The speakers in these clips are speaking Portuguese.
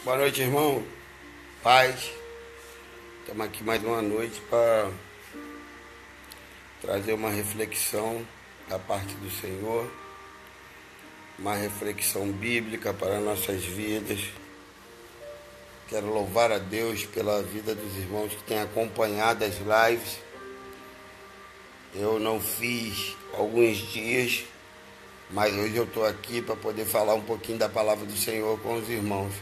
Boa noite, irmão. Paz. Estamos aqui mais uma noite para trazer uma reflexão da parte do Senhor, uma reflexão bíblica para nossas vidas. Quero louvar a Deus pela vida dos irmãos que têm acompanhado as lives. Eu não fiz alguns dias, mas hoje eu estou aqui para poder falar um pouquinho da palavra do Senhor com os irmãos.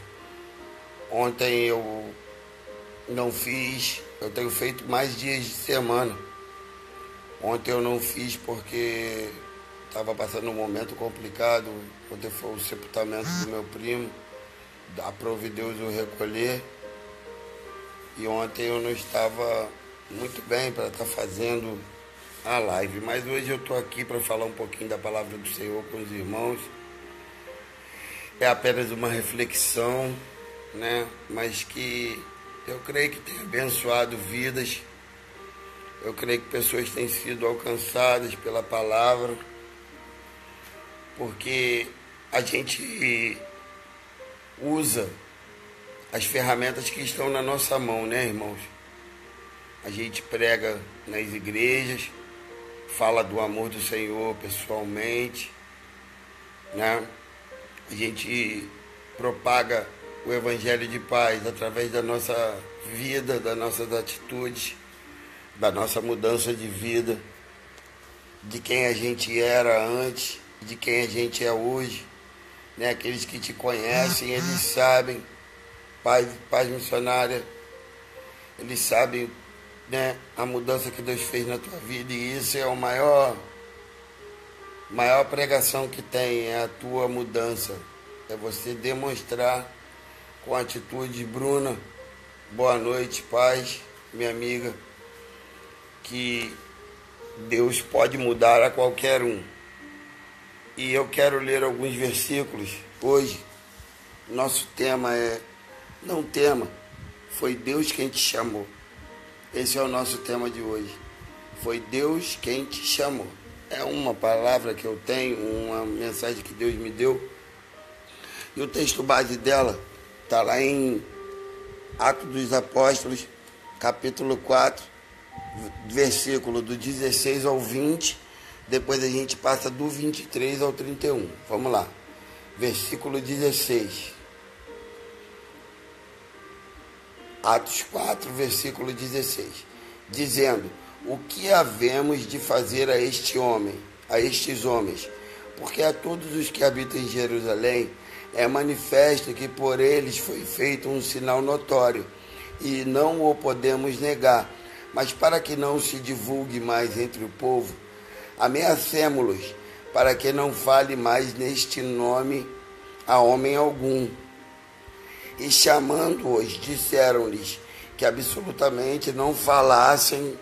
Ontem eu não fiz, eu tenho feito mais dias de semana. Ontem eu não fiz porque estava passando um momento complicado. Ontem foi o sepultamento do meu primo, aprove Deus o recolher. E ontem eu não estava muito bem para estar fazendo a live. Mas hoje eu estou aqui para falar um pouquinho da palavra do Senhor com os irmãos. É apenas uma reflexão, né? Mas que eu creio que tem abençoado vidas. Eu creio que pessoas têm sido alcançadas pela palavra, porque a gente usa as ferramentas que estão na nossa mão, né, irmãos? A gente prega nas igrejas, fala do amor do Senhor pessoalmente, né? A gente propaga o evangelho de paz através da nossa vida, das nossas atitudes, da nossa mudança de vida, de quem a gente era antes, de quem a gente é hoje, né? Aqueles que te conhecem, eles sabem, paz missionária, eles sabem, né, a mudança que Deus fez na tua vida, e isso é a maior pregação que tem, é a tua mudança, é você demonstrar com atitude. Bruna, boa noite, paz, minha amiga, que Deus pode mudar a qualquer um. E eu quero ler alguns versículos hoje. Nosso tema foi Deus quem te chamou. Esse é o nosso tema de hoje. Foi Deus quem te chamou. É uma palavra que eu tenho, uma mensagem que Deus me deu. E o texto base dela está lá em Atos dos Apóstolos, capítulo 4, versículo do 16 ao 20. Depois a gente passa do 23 ao 31. Vamos lá. Versículo 16. Atos 4, versículo 16. Dizendo: o que havemos de fazer a estes homens? Porque a todos os que habitam em Jerusalém é manifesto que por eles foi feito um sinal notório, e não o podemos negar. Mas para que não se divulgue mais entre o povo, ameacemo-los, para que não fale mais neste nome a homem algum. E chamando-os, disseram-lhes que absolutamente não falassem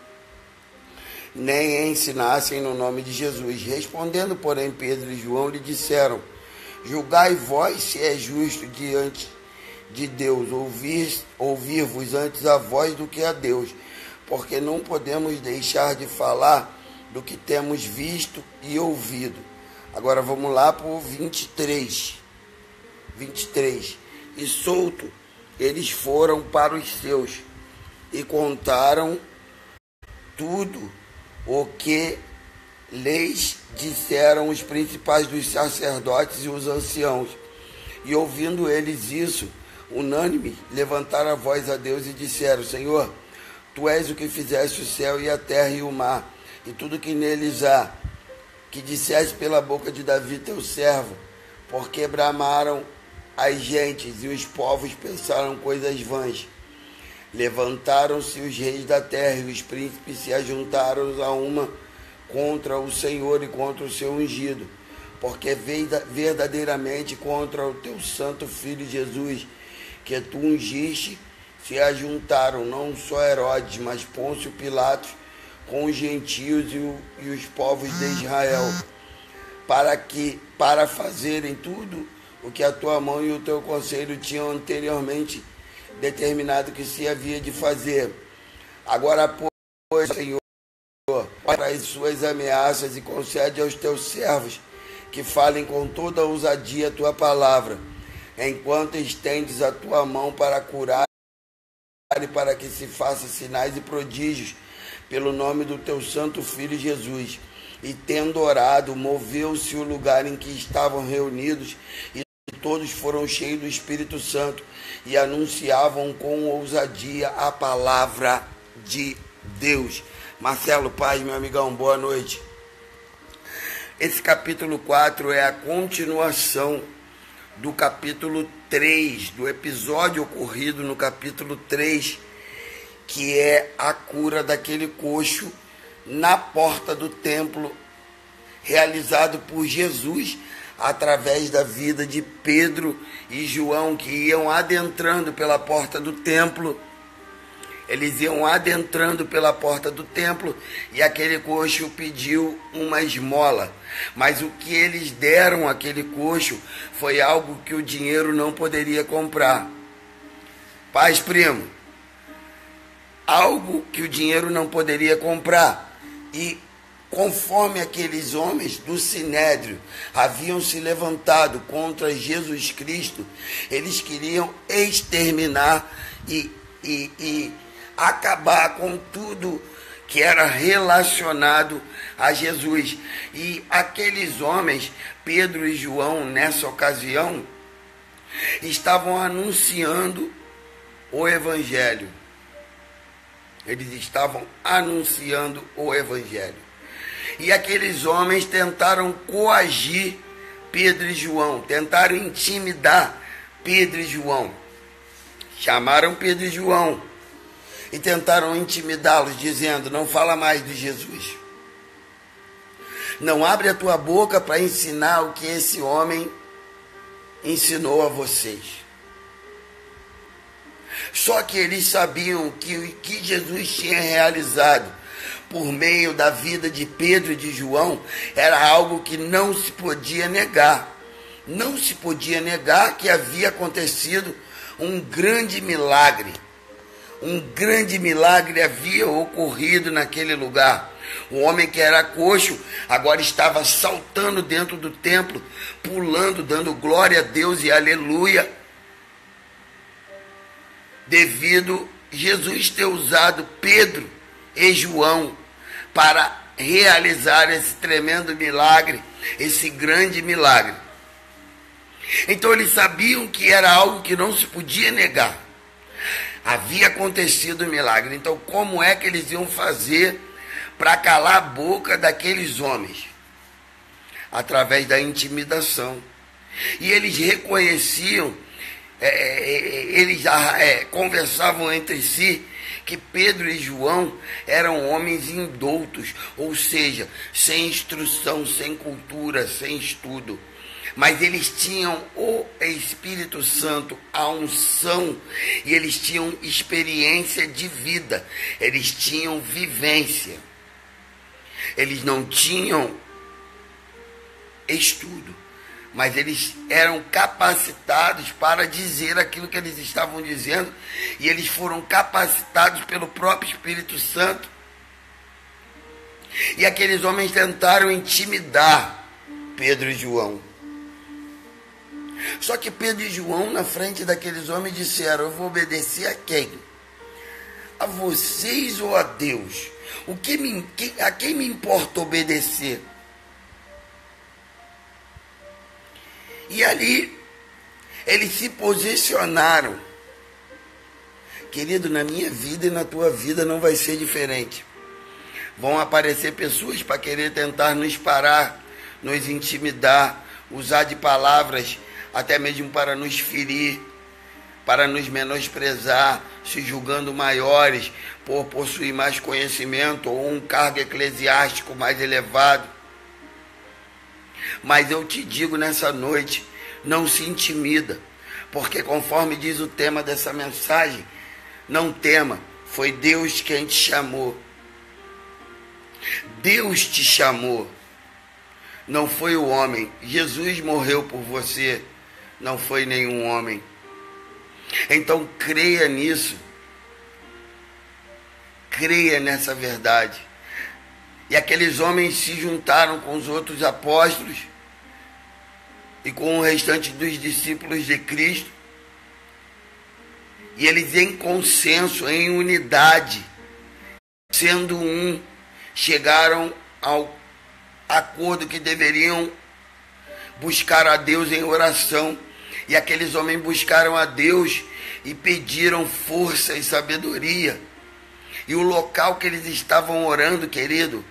nem ensinassem no nome de Jesus. Respondendo, porém, Pedro e João lhe disseram: julgai vós se é justo diante de Deus ouvir-vos antes a vós do que a Deus, porque não podemos deixar de falar do que temos visto e ouvido. Agora vamos lá para o 23. E solto, eles foram para os seus e contaram tudo o que lhes disseram os principais dos sacerdotes e os anciãos. E ouvindo eles isso, unânime, levantaram a voz a Deus e disseram: Senhor, Tu és o que fizeste o céu e a terra e o mar, e tudo que neles há, que disseste pela boca de Davi teu servo, porque bramaram as gentes e os povos pensaram coisas vãs. Levantaram-se os reis da terra e os príncipes se ajuntaram a uma contra o Senhor e contra o seu ungido, porque verdadeiramente contra o teu santo Filho Jesus, que tu ungiste, se ajuntaram não só Herodes, mas Pôncio Pilatos, com os gentios e os povos de Israel, para fazerem tudo o que a tua mão e o teu conselho tinham anteriormente determinado que se havia de fazer. Agora, pois, Senhor, para as suas ameaças, e concede aos teus servos que falem com toda ousadia a tua palavra, enquanto estendes a tua mão para curar e para que se faça sinais e prodígios pelo nome do teu santo Filho Jesus. E tendo orado, moveu-se o lugar em que estavam reunidos, e todos foram cheios do Espírito Santo e anunciavam com ousadia a palavra de Deus. Marcelo Paz, meu amigão, boa noite. Esse capítulo 4 é a continuação do capítulo 3, do episódio ocorrido no capítulo 3, que é a cura daquele coxo na porta do templo, realizado por Jesus através da vida de Pedro e João, que iam adentrando pela porta do templo. Eles iam adentrando pela porta do templo e aquele coxo pediu uma esmola. Mas o que eles deram àquele coxo foi algo que o dinheiro não poderia comprar. Paz, primo. Algo que o dinheiro não poderia comprar. E conforme aqueles homens do Sinédrio haviam se levantado contra Jesus Cristo, eles queriam exterminar e acabar com tudo que era relacionado a Jesus. E aqueles homens, Pedro e João, nessa ocasião, estavam anunciando o Evangelho. Eles estavam anunciando o Evangelho. E aqueles homens tentaram coagir Pedro e João, tentaram intimidar Pedro e João. Chamaram Pedro e João e tentaram intimidá-los, dizendo: não fala mais de Jesus. Não abre a tua boca para ensinar o que esse homem ensinou a vocês. Só que eles sabiam que o que Jesus tinha realizado por meio da vida de Pedro e de João era algo que não se podia negar. Não se podia negar que havia acontecido um grande milagre. Um grande milagre havia ocorrido naquele lugar. O homem que era coxo agora estava saltando dentro do templo, pulando, dando glória a Deus e aleluia, devido Jesus ter usado Pedro e João para realizar esse tremendo milagre, esse grande milagre. Então eles sabiam que era algo que não se podia negar. Havia acontecido um milagre. Então como é que eles iam fazer para calar a boca daqueles homens? Através da intimidação. E eles reconheciam, eles conversavam entre si que Pedro e João eram homens indoutos, ou seja, sem instrução, sem cultura, sem estudo. Mas eles tinham o Espírito Santo, a unção, e eles tinham experiência de vida, eles tinham vivência. Eles não tinham estudo, mas eles eram capacitados para dizer aquilo que eles estavam dizendo, e eles foram capacitados pelo próprio Espírito Santo. E aqueles homens tentaram intimidar Pedro e João. Só que Pedro e João, na frente daqueles homens, disseram: eu vou obedecer a quem? A vocês ou a Deus? A quem me importa obedecer? E ali, eles se posicionaram. Querido, na minha vida e na tua vida não vai ser diferente. Vão aparecer pessoas para querer tentar nos parar, nos intimidar, usar de palavras até mesmo para nos ferir, para nos menosprezar, se julgando maiores por possuir mais conhecimento ou um cargo eclesiástico mais elevado. Mas eu te digo nessa noite, não se intimida, porque conforme diz o tema dessa mensagem, não tema, foi Deus quem te chamou. Deus te chamou, não foi o homem. Jesus morreu por você, não foi nenhum homem. Então creia nisso, creia nessa verdade. E aqueles homens se juntaram com os outros apóstolos e com o restante dos discípulos de Cristo, e eles em consenso, em unidade, sendo um, chegaram ao acordo que deveriam buscar a Deus em oração. E aqueles homens buscaram a Deus e pediram força e sabedoria. E o local que eles estavam orando, querido,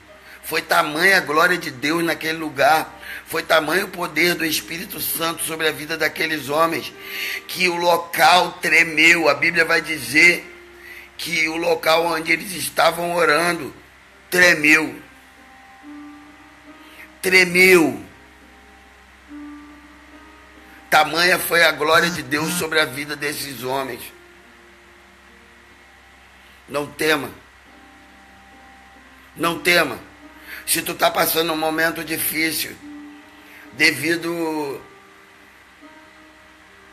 foi tamanha a glória de Deus naquele lugar, foi tamanho o poder do Espírito Santo sobre a vida daqueles homens, que o local tremeu. A Bíblia vai dizer que o local onde eles estavam orando tremeu. Tremeu. Tamanha foi a glória de Deus sobre a vida desses homens. Não tema. Não tema. Se tu está passando um momento difícil, devido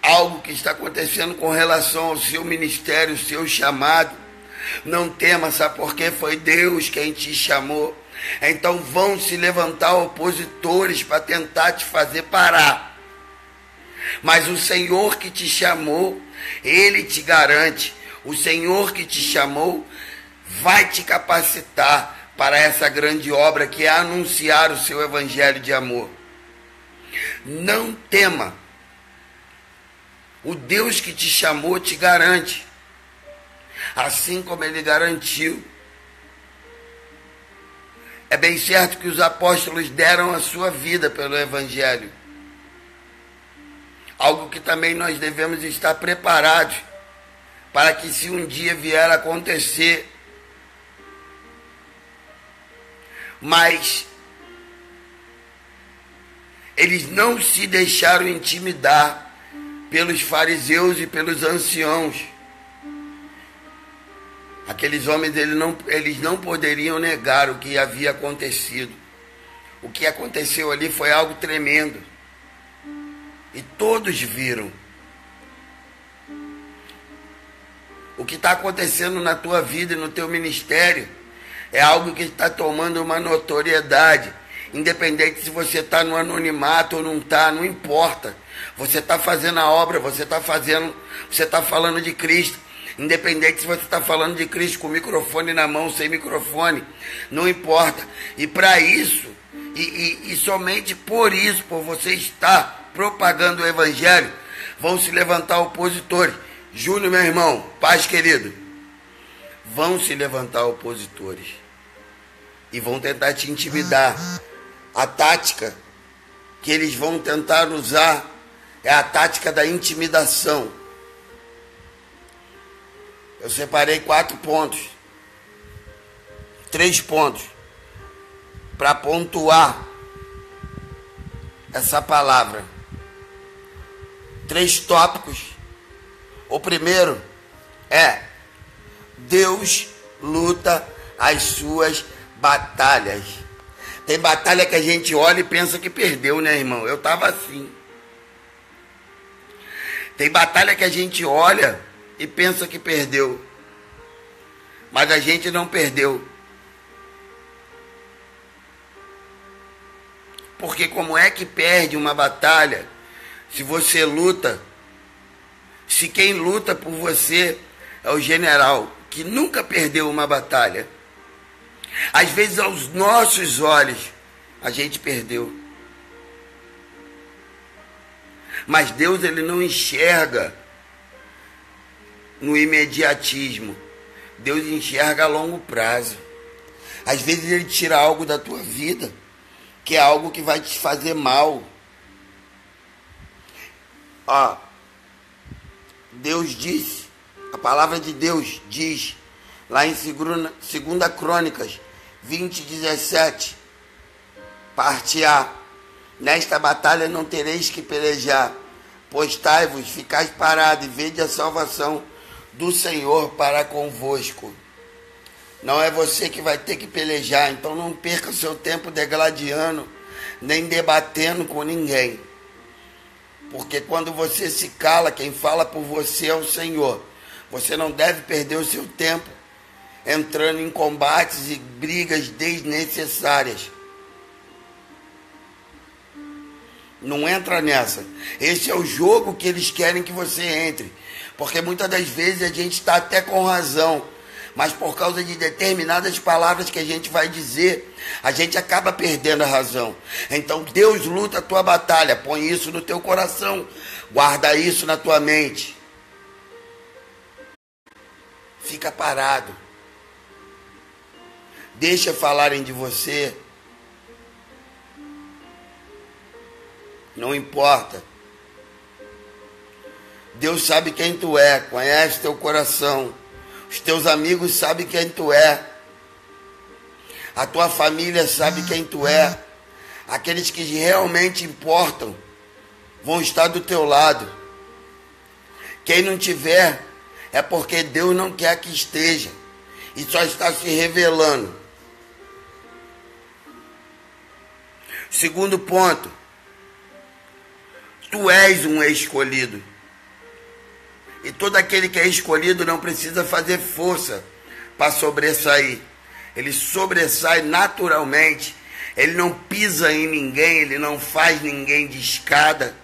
a algo que está acontecendo com relação ao seu ministério, o seu chamado, não tema, sabe por quê? Foi Deus quem te chamou. Então vão se levantar opositores para tentar te fazer parar. Mas o Senhor que te chamou, Ele te garante. O Senhor que te chamou vai te capacitar para essa grande obra que é anunciar o seu evangelho de amor. Não tema. O Deus que te chamou te garante. Assim como Ele garantiu. É bem certo que os apóstolos deram a sua vida pelo evangelho. Algo que também nós devemos estar preparados para que, se um dia vier a acontecer, mas eles não se deixaram intimidar pelos fariseus e pelos anciãos. Aqueles homens, eles não poderiam negar o que havia acontecido. O que aconteceu ali foi algo tremendo. E todos viram. O que está acontecendo na tua vida e no teu ministério é algo que está tomando uma notoriedade. Independente se você está no anonimato ou não está, não importa. Você está fazendo a obra, você está falando de Cristo. Independente se você está falando de Cristo com o microfone na mão, sem microfone, não importa. E para isso, e somente por isso, por você estar propagando o evangelho, vão se levantar opositores. Júnior, meu irmão, paz querido, vão se levantar opositores e vão tentar te intimidar. A tática que eles vão tentar usar é a tática da intimidação. Eu separei 4 pontos, 3 pontos, para pontuar essa palavra. 3 tópicos. O primeiro é: Deus luta as suas batalhas. Tem batalha que a gente olha e pensa que perdeu, né, irmão? Eu estava assim. Tem batalha que a gente olha e pensa que perdeu, mas a gente não perdeu. Porque como é que perde uma batalha se você luta? Se quem luta por você é o general, que nunca perdeu uma batalha. Às vezes, aos nossos olhos, a gente perdeu. Mas Deus, Ele não enxerga no imediatismo. Deus enxerga a longo prazo. Às vezes Ele tira algo da tua vida, que é algo que vai te fazer mal. Deus disse, a palavra de Deus diz, lá em 2 Crônicas 20:17, parte A: nesta batalha não tereis que pelejar, postai-vos, ficais parados e vede a salvação do Senhor para convosco. Não é você que vai ter que pelejar, então não perca seu tempo degladiando, nem debatendo com ninguém. Porque quando você se cala, quem fala por você é o Senhor. Você não deve perder o seu tempo entrando em combates e brigas desnecessárias. Não entra nessa. Esse é o jogo que eles querem que você entre. Porque muitas das vezes a gente está até com razão, mas por causa de determinadas palavras que a gente vai dizer, a gente acaba perdendo a razão. Então Deus luta a tua batalha. Põe isso no teu coração. Guarda isso na tua mente. Fica parado. Deixa falarem de você. Não importa. Deus sabe quem tu é, conhece teu coração. Os teus amigos sabem quem tu é. A tua família sabe quem tu é. Aqueles que realmente importam vão estar do teu lado. Quem não tiver é porque Deus não quer que esteja e só está se revelando. Segundo ponto, tu és um escolhido. E todo aquele que é escolhido não precisa fazer força para sobressair. Ele sobressai naturalmente. Ele não pisa em ninguém, ele não faz ninguém de escada.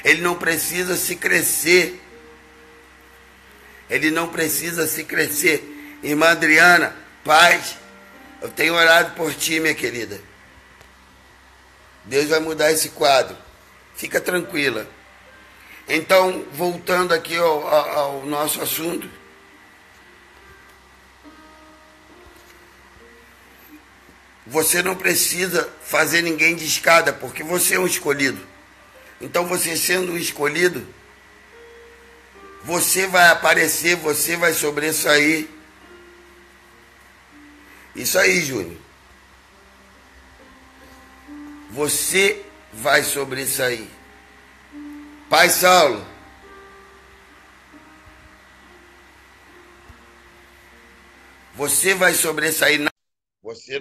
Ele não precisa se crescer. Ele não precisa se crescer. Irmã Adriana, paz, eu tenho orado por ti, minha querida. Deus vai mudar esse quadro. Fica tranquila. Então, voltando aqui ao nosso assunto. Você não precisa fazer ninguém de escada, porque você é um escolhido. Então, você sendo um escolhido, você vai aparecer, você vai sobressair. Isso aí, Júnior. Você vai sobressair. Pai Saulo, você vai sobressair. Você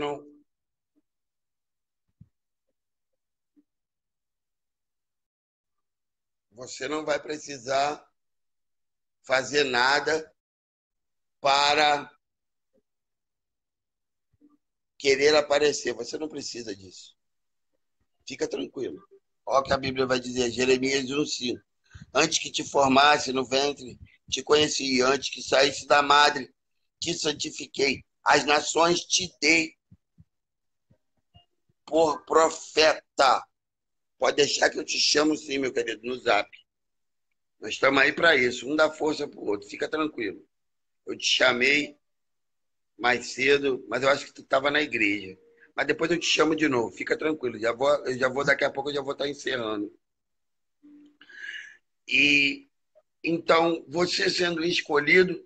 não vai precisar fazer nada para querer aparecer. Você não precisa disso. Fica tranquilo. Olha o que a Bíblia vai dizer, Jeremias 1:5. Antes que te formasse no ventre, te conheci. Antes que saísse da madre, te santifiquei. As nações te dei por profeta. Pode deixar que eu te chamo sim, meu querido, no zap. Nós estamos aí para isso. Um dá força para o outro. Fica tranquilo. Eu te chamei mais cedo, mas eu acho que tu estava na igreja. Mas depois eu te chamo de novo. Fica tranquilo. Eu já vou daqui a pouco eu já vou estar encerrando. E então, você sendo escolhido,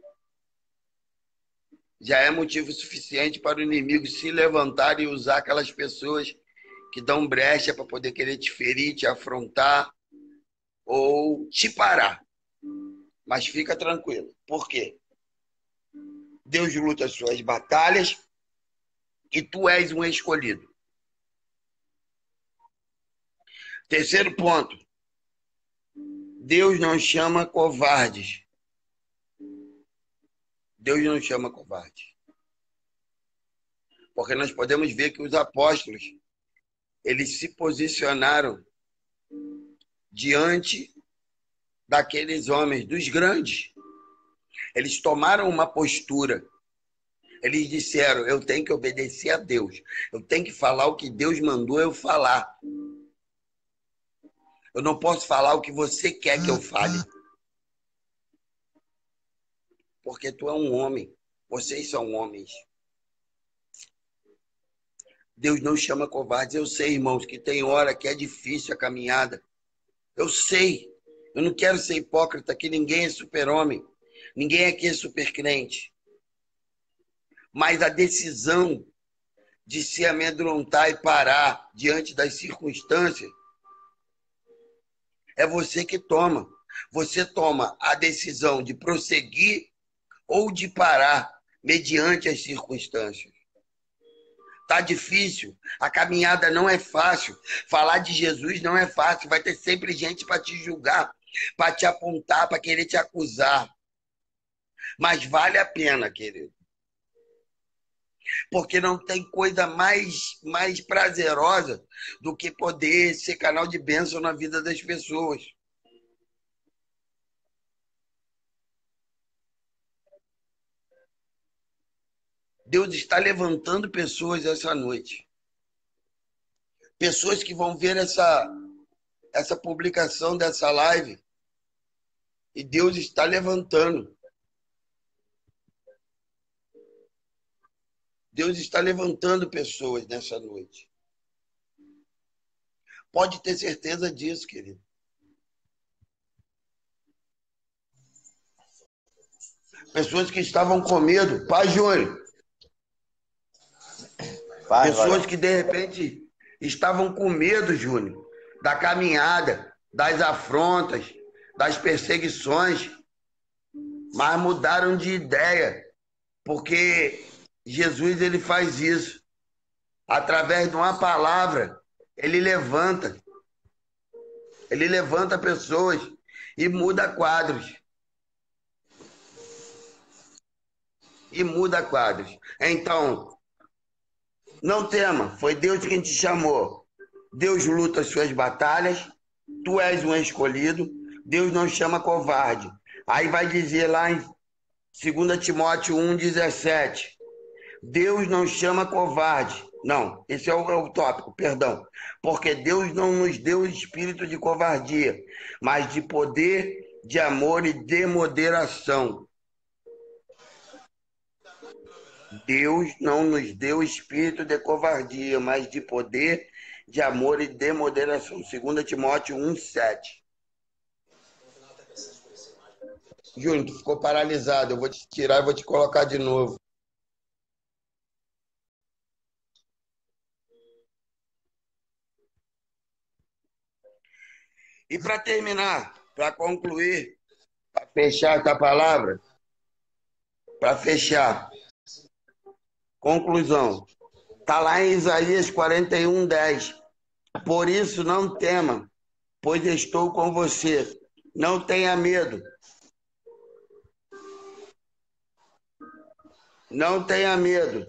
já é motivo suficiente para o inimigo se levantar e usar aquelas pessoas que dão brecha para poder querer te ferir, te afrontar ou te parar. Mas fica tranquilo. Por quê? Deus luta as suas batalhas e tu és um escolhido. Terceiro ponto. Deus não chama covardes. Deus não chama covardes. Porque nós podemos ver que os apóstolos, eles se posicionaram diante daqueles homens, dos grandes. Eles tomaram uma postura. Eles disseram, eu tenho que obedecer a Deus. Eu tenho que falar o que Deus mandou eu falar. Eu não posso falar o que você quer que eu fale. Porque tu é um homem. Vocês são homens. Deus não chama covardes. Eu sei, irmãos, que tem hora que é difícil a caminhada. Eu sei. Eu não quero ser hipócrita, que ninguém é super-homem. Ninguém aqui é super-crente. Mas a decisão de se amedrontar e parar diante das circunstâncias é você que toma. Você toma a decisão de prosseguir ou de parar mediante as circunstâncias. Tá difícil, a caminhada não é fácil, falar de Jesus não é fácil, vai ter sempre gente para te julgar, para te apontar, para querer te acusar. Mas vale a pena, querido. Porque não tem coisa mais prazerosa do que poder ser canal de bênção na vida das pessoas. Deus está levantando pessoas essa noite. Pessoas que vão ver essa publicação dessa live. E Deus está levantando. Deus está levantando pessoas nessa noite. Pode ter certeza disso, querido. Pessoas que estavam com medo. Pai Júnior. Pessoas que, de repente, estavam com medo, Júnior, da caminhada, das afrontas, das perseguições, mas mudaram de ideia, porque Jesus, ele faz isso. Através de uma palavra, ele levanta pessoas e muda quadros. Então, não tema, foi Deus quem te chamou. Deus luta as suas batalhas, tu és um escolhido, Deus não chama covarde. Aí vai dizer lá em 2 Timóteo 1,17, Deus não chama covarde. Não, esse é o tópico, perdão. Porque Deus não nos deu espírito de covardia, mas de poder, de amor e de moderação. Deus não nos deu espírito de covardia, mas de poder, de amor e de moderação. 2 Timóteo 1,7. Júnior, tu ficou paralisado. Eu vou te tirar e vou te colocar de novo. E para terminar, para concluir, para fechar essa palavra, para fechar, conclusão, está lá em Isaías 41:10. Por isso não tema, pois estou com você. Não tenha medo. Não tenha medo,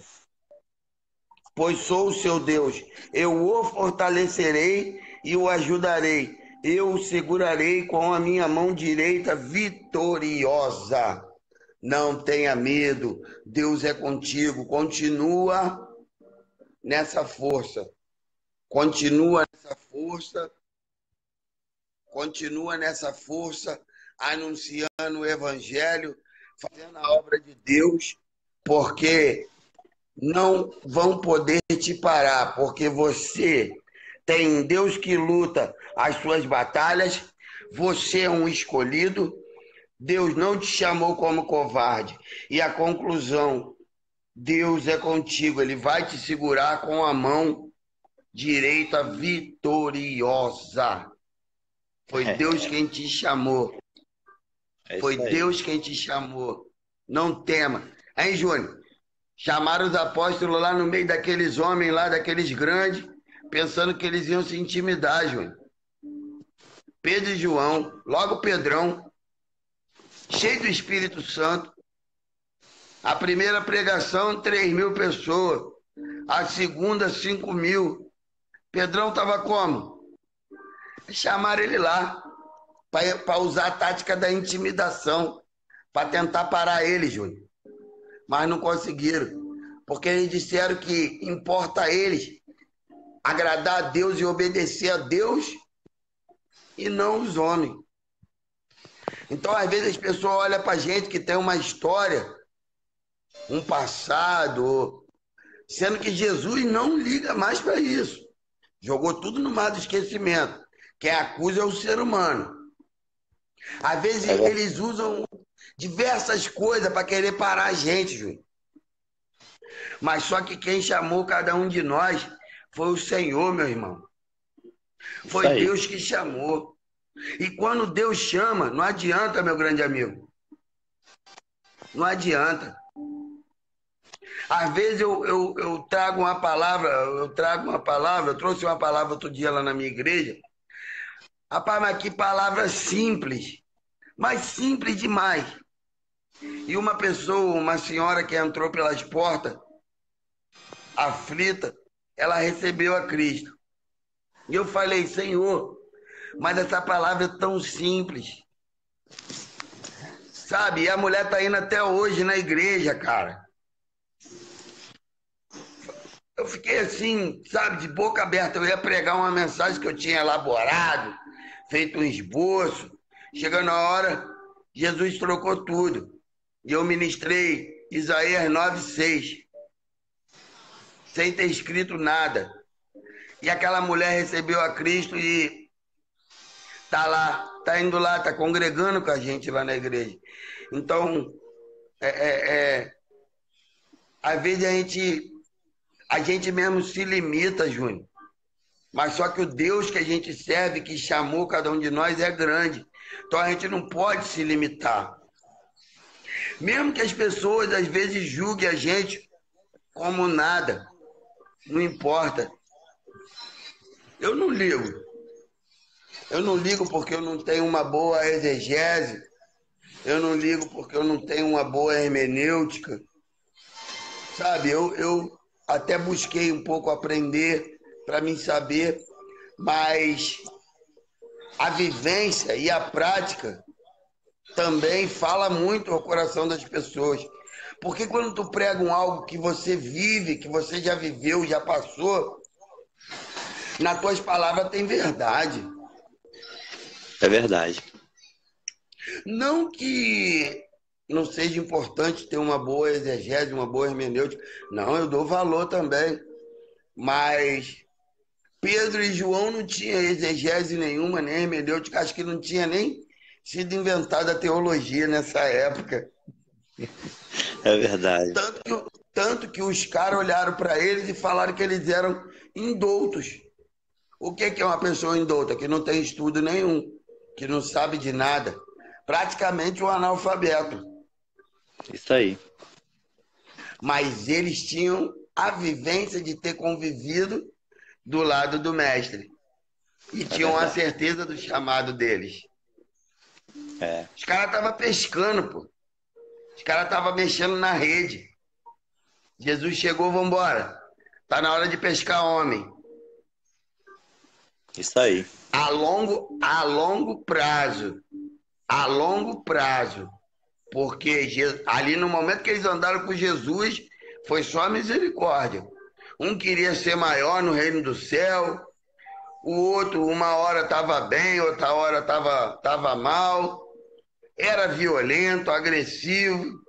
pois sou o seu Deus. Eu o fortalecerei e o ajudarei. Eu o segurarei com a minha mão direita vitoriosa. Não tenha medo, Deus é contigo. Continua nessa força. Continua nessa força, anunciando o Evangelho, fazendo a obra de Deus, porque não vão poder te parar, porque você tem um Deus que luta as suas batalhas, você é um escolhido, Deus não te chamou como covarde. E a conclusão, Deus é contigo, Ele vai te segurar com a mão direita vitoriosa. Foi Deus quem te chamou. Foi Deus quem te chamou. Não tema. Hein, Júnior? Chamaram os apóstolos lá no meio daqueles homens lá, daqueles grandes, pensando que eles iam se intimidar, Júnior. Pedro e João, logo Pedrão, cheio do Espírito Santo. A primeira pregação, 3.000 pessoas. A segunda, 5.000. Pedrão estava como? Chamaram ele lá para usar a tática da intimidação, para tentar parar ele, Júnior. Mas não conseguiram, porque eles disseram que importa a eles agradar a Deus e obedecer a Deus e não os homens. Então, às vezes, as pessoas olham para a gente que tem uma história, um passado, sendo que Jesus não liga mais para isso. Jogou tudo no mar do esquecimento. Quem acusa é o ser humano. Às vezes, eles usam diversas coisas para querer parar a gente, Júnior. Mas só que quem chamou cada um de nós foi o Senhor, meu irmão. Foi Deus que chamou. E quando Deus chama, não adianta, meu grande amigo. Não adianta. Às vezes eu trago uma palavra, eu trouxe uma palavra outro dia lá na minha igreja. Rapaz, mas que palavra simples. Mas simples demais. E uma pessoa, uma senhora que entrou pelas portas, aflita, ela recebeu a Cristo. E eu falei, Senhor, mas essa palavra é tão simples, sabe? E a mulher tá indo até hoje na igreja, cara. Eu fiquei assim, sabe, de boca aberta. Eu ia pregar uma mensagem que eu tinha elaborado, feito um esboço. Chegando a hora, Jesus trocou tudo. E eu ministrei Isaías 9:6, sem ter escrito nada. E aquela mulher recebeu a Cristo e tá lá, tá indo lá, tá congregando com a gente lá na igreja. Então, às vezes a gente mesmo se limita, Júnior. Mas só que o Deus que a gente serve, que chamou cada um de nós, é grande. Então a gente não pode se limitar. Mesmo que as pessoas às vezes julguem a gente como nada, não importa. Eu não ligo. Eu não ligo porque eu não tenho uma boa exegese. Eu não ligo porque eu não tenho uma boa hermenêutica. Sabe, eu até busquei um pouco aprender para mim saber, mas a vivência e a prática também fala muito ao coração das pessoas. Porque quando tu prega algo que você vive, que você já viveu, já passou, nas tuas palavras tem verdade. É verdade. Não que não seja importante ter uma boa exegese, uma boa hermenêutica. Não, eu dou valor também. Mas Pedro e João não tinham exegese nenhuma, nem hermenêutica. Acho que não tinha nem sido inventada a teologia nessa época. É verdade. Tanto que os caras olharam para eles e falaram que eles eram indoutos. O que é uma pessoa indouta? Que não tem estudo nenhum, que não sabe de nada. Praticamente um analfabeto. Isso aí. Mas eles tinham a vivência de ter convivido do lado do mestre. E É tinham a verdade. certeza do chamado deles. É. Os caras estavam pescando, pô. Os caras estavam mexendo na rede. Jesus chegou, vambora. Tá na hora de pescar homem. Isso aí. A longo prazo. A longo prazo. Porque ali no momento que eles andaram com Jesus, foi só misericórdia. Um queria ser maior no reino do céu, o outro uma hora estava bem, outra hora estava mal, era violento, agressivo,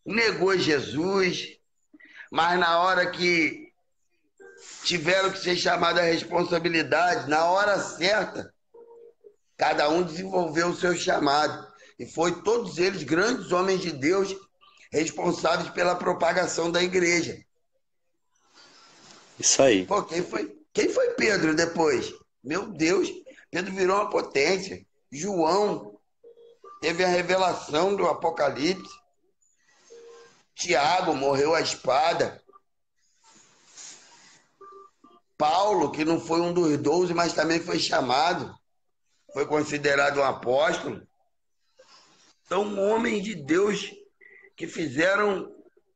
negou Jesus, mas na hora que tiveram que ser chamados à responsabilidade, na hora certa, cada um desenvolveu o seu chamado. E foi todos eles grandes homens de Deus responsáveis pela propagação da igreja. Isso aí. Pô, quem foi Pedro depois? Meu Deus, Pedro virou uma potência. João teve a revelação do Apocalipse. Tiago morreu à espada. Paulo, que não foi um dos 12, mas também foi chamado, foi considerado um apóstolo. Então, homens de Deus que fizeram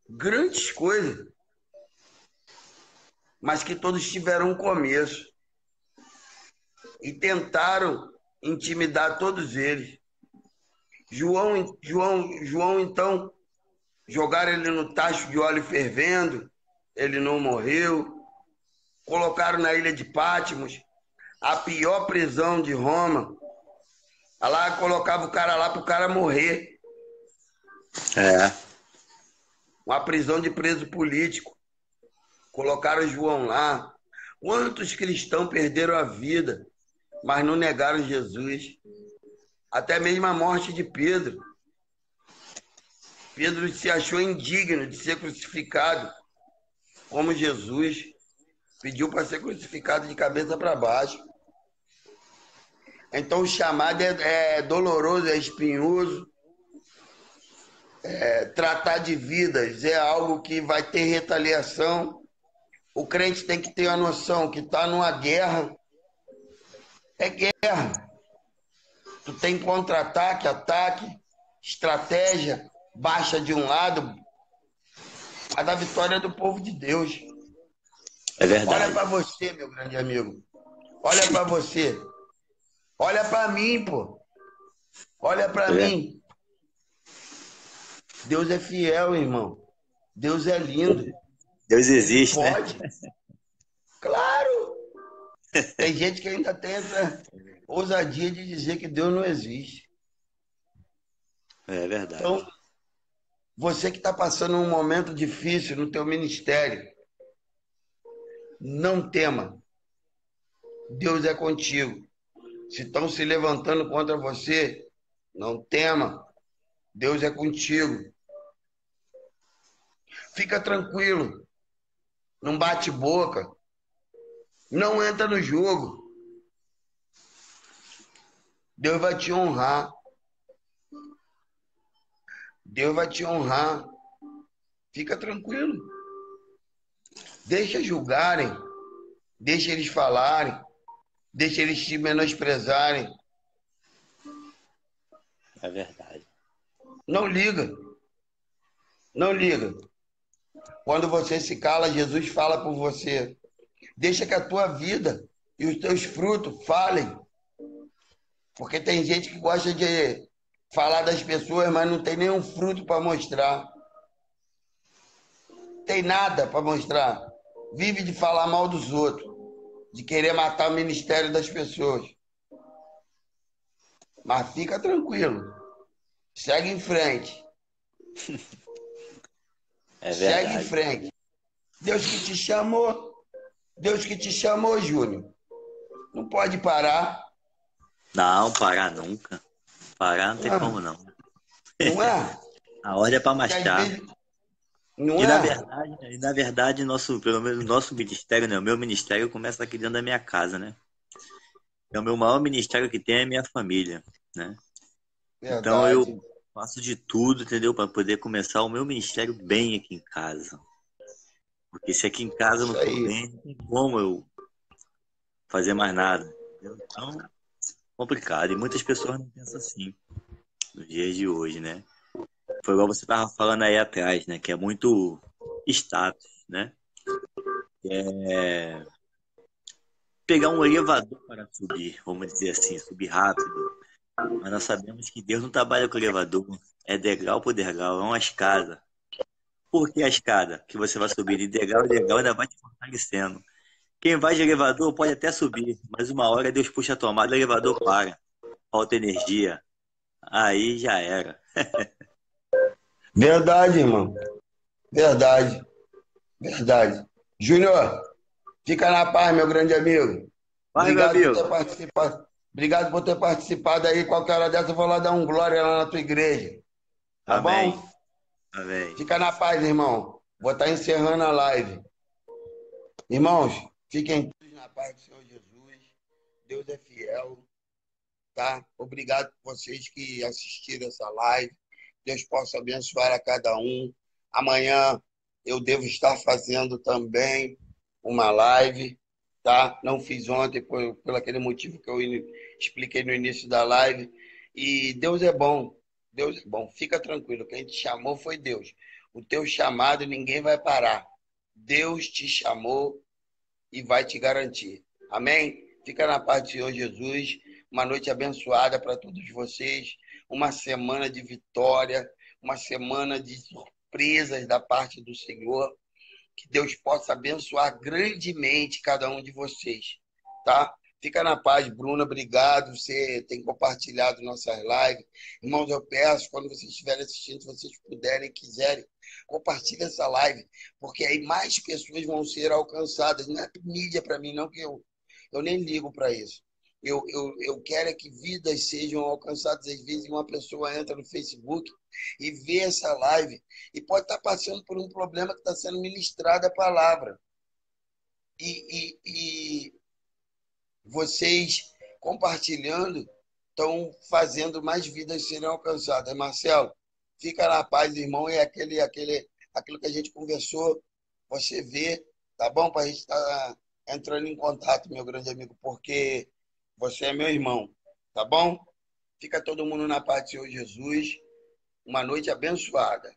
grandes coisas, mas que todos tiveram um começo e tentaram intimidar todos eles. João, então, jogaram ele no tacho de óleo fervendo, ele não morreu. Colocaram na ilha de Patmos, a pior prisão de Roma. Lá colocava o cara lá para o cara morrer. É. Uma prisão de preso político. Colocaram João lá. Quantos cristãos perderam a vida, mas não negaram Jesus? Até mesmo a morte de Pedro. Pedro se achou indigno de ser crucificado como Jesus. Pediu para ser crucificado de cabeça para baixo. Então o chamado é doloroso, é espinhoso. Tratar de vidas é algo que vai ter retaliação. O crente tem que ter a noção que está numa guerra. É guerra. Tu tem contra-ataque, ataque, estratégia, baixa de um lado, mas a vitória é do povo de Deus. É Olha verdade. para você, meu grande amigo. Olha para você. Olha para mim, pô. Olha para É ver- mim. Deus é fiel, irmão. Deus é lindo. Deus Ele existe, né? pode. Claro. Tem gente que ainda tem essa ousadia de dizer que Deus não existe. É verdade. Então, você que está passando um momento difícil no teu ministério, não tema. Deus é contigo. Se estão se levantando contra você, não tema. Deus é contigo. Fica tranquilo. Não bate boca. Não entra no jogo. Deus vai te honrar. Deus vai te honrar. Fica tranquilo. Deixa julgarem. Deixa eles falarem. Deixa eles te menosprezarem. É verdade. Não liga. Não liga. Quando você se cala, Jesus fala por você. Deixa que a tua vida e os teus frutos falem. Porque tem gente que gosta de falar das pessoas, mas não tem nenhum fruto para mostrar. Tem nada para mostrar. Vive de falar mal dos outros, de querer matar o ministério das pessoas. Mas fica tranquilo. Segue em frente. É Segue em verdade. frente. Deus que te chamou. Deus que te chamou, Júnior. Não pode parar. Não, parar nunca. Parar não tem como Ah, não. não é? A ordem é para Que às marchar. vezes. Não E na é? verdade, nosso, pelo menos o nosso ministério, né? O meu ministério começa aqui dentro da minha casa, né? Então, o meu maior ministério que tem é a minha família, né? Então, eu Verdade. faço de tudo, entendeu? Para poder começar o meu ministério bem aqui em casa. Porque se aqui em casa eu não Isso tô aí. bem, não tem como eu fazer mais nada, entendeu? Então, complicado. E muitas pessoas não pensam assim nos dias de hoje, né? Foi igual você tava falando aí atrás, né? Que é muito status, né? É pegar um elevador para subir, vamos dizer assim, subir rápido. Mas nós sabemos que Deus não trabalha com elevador, é degrau por degrau, é uma escada. Por que a escada? Que você vai subir de degrau em degrau ainda vai te fortalecendo. Quem vai de elevador pode até subir, mas uma hora Deus puxa a tomada, o elevador para, falta energia, aí já era. Verdade, irmão. Verdade. Verdade. Júnior, fica na paz, meu grande amigo. Vai, meu Obrigado por ter amigo. participado. Obrigado por ter participado aí. Qualquer hora dessa eu vou lá dar um glória lá na tua igreja. Tá Amém. bom? Amém. Fica na paz, irmão. Vou estar encerrando a live. Irmãos, fiquem todos na paz do Senhor Jesus. Deus é fiel, tá? Obrigado por vocês que assistiram essa live. Deus possa abençoar a cada um. Amanhã eu devo estar fazendo também uma live, tá? Não fiz ontem por aquele motivo que eu expliquei no início da live. E Deus é bom. Deus é bom. Fica tranquilo. Quem te chamou foi Deus. O teu chamado ninguém vai parar. Deus te chamou e vai te garantir. Amém? Fica na paz do Senhor Jesus. Uma noite abençoada para todos vocês. Uma semana de vitória. Uma semana de surpresas da parte do Senhor. Que Deus possa abençoar grandemente cada um de vocês. Tá? Fica na paz, Bruna. Obrigado. Você tem compartilhado nossas lives. Irmãos, eu peço, quando vocês estiverem assistindo, se vocês puderem e quiserem, compartilhe essa live, porque aí mais pessoas vão ser alcançadas. Não é mídia para mim, não, que eu nem ligo para isso. Eu quero é que vidas sejam alcançadas. Às vezes uma pessoa entra no Facebook e vê essa live e pode estar passando por um problema que está sendo ministrada a palavra. E vocês compartilhando estão fazendo mais vidas serem alcançadas. Marcelo, fica na paz, irmão, e aquilo que a gente conversou, você vê, tá bom? Para a gente estar entrando em contato, meu grande amigo, porque você é meu irmão, tá bom? Fica todo mundo na paz do Senhor Jesus. Uma noite abençoada.